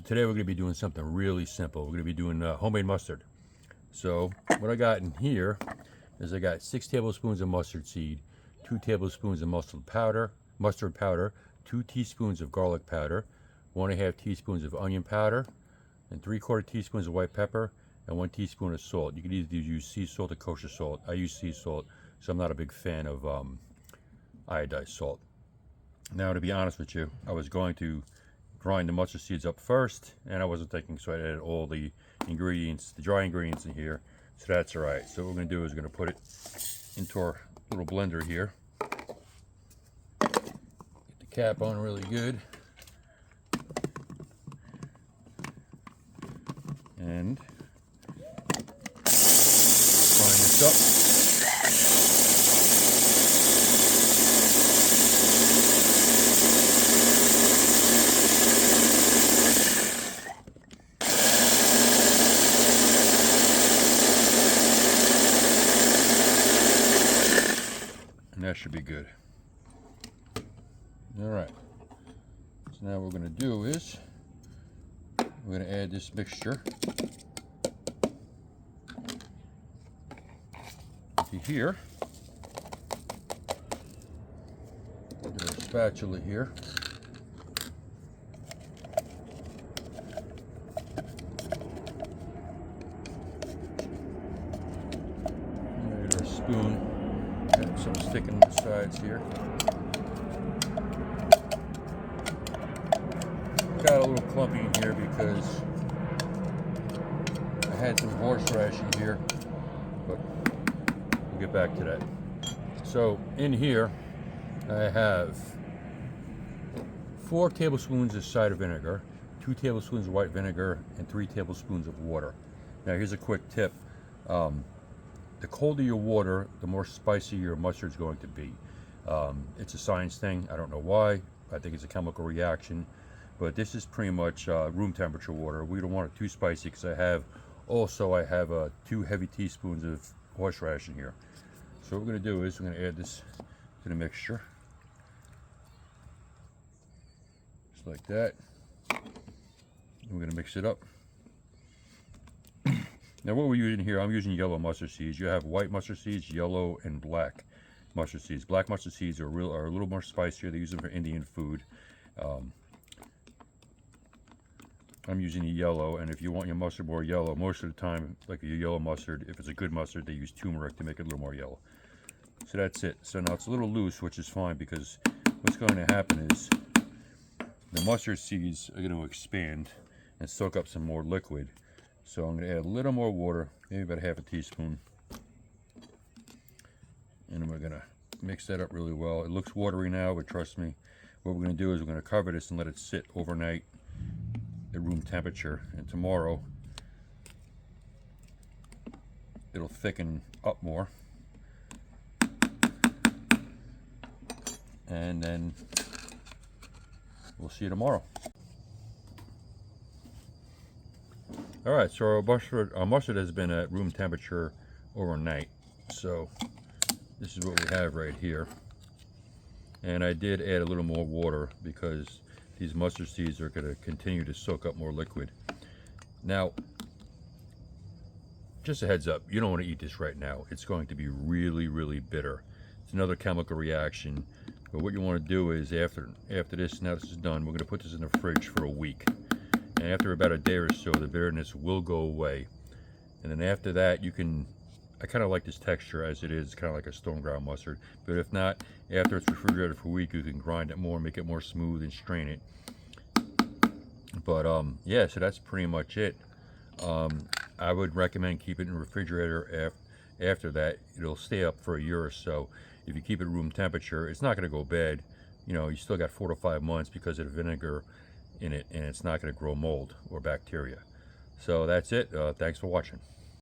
So today we're going to be doing something really simple. We're going to be doing homemade mustard. So what I got in here is I got 6 tablespoons of mustard seed, 2 tablespoons of mustard powder, 2 teaspoons of garlic powder, 1.5 teaspoons of onion powder, and 3/4 teaspoons of white pepper, and 1 teaspoon of salt. You can either use sea salt or kosher salt. I use sea salt, so I'm not a big fan of iodized salt. Now, to be honest with you, I was going to grind the mustard seeds up first, and I wasn't thinking, so I added all the ingredients, the dry ingredients in here, so that's all right. So what we're going to do is we're going to put it into our little blender here. Get the cap on really good. And grind this up. And that should be good. All right. So now what we're going to do is we're going to add this mixture to here. Get our spatula here. Get our spoon. Got some sticking to the sides here. Got a little clumpy in here because I had some horseradish in here, but we'll get back to that. So in here I have 4 tablespoons of cider vinegar, 2 tablespoons of white vinegar, and 3 tablespoons of water. Now here's a quick tip. The colder your water, the more spicy your mustard is going to be. It's a science thing. I don't know why. I think it's a chemical reaction. But this is pretty much room temperature water. We don't want it too spicy because I have 2 heavy teaspoons of horseradish in here. So what we're going to do is we're going to add this to the mixture. Just like that. And we're going to mix it up. Now what we're using here, I'm using yellow mustard seeds. You have white mustard seeds, yellow, and black mustard seeds. Black mustard seeds are a little more spicier. They use them for Indian food. I'm using the yellow, and if you want your mustard more yellow, most of the time, like your yellow mustard, if it's a good mustard, they use turmeric to make it a little more yellow. So that's it. So now it's a little loose, which is fine, because what's going to happen is the mustard seeds are going to expand and soak up some more liquid. So I'm going to add a little more water, maybe about 1/2 teaspoon. And then we're going to mix that up really well. It looks watery now, but trust me, what we're going to do is we're going to cover this and let it sit overnight at room temperature. And tomorrow, it'll thicken up more. And then we'll see you tomorrow. All right, so our mustard has been at room temperature overnight. So this is what we have right here. And I did add a little more water because these mustard seeds are going to continue to soak up more liquid. Now, just a heads up, you don't want to eat this right now. It's going to be really, really bitter. It's another chemical reaction. But what you want to do is after this, now this is done, we're going to put this in the fridge for a week. And after about a day or so, the bitterness will go away. And then after that, you can, I kind of like this texture as it is, kind of like a stone ground mustard. But if not, after it's refrigerated for a week, you can grind it more, make it more smooth, and strain it. But yeah, so that's pretty much it. I would recommend keeping it in the refrigerator. After that, it'll stay up for a year or so. If you keep it room temperature, it's not going to go bad. You know, you still got 4 to 5 months because of the vinegar in it, and it's not going to grow mold or bacteria. So that's it. Thanks for watching.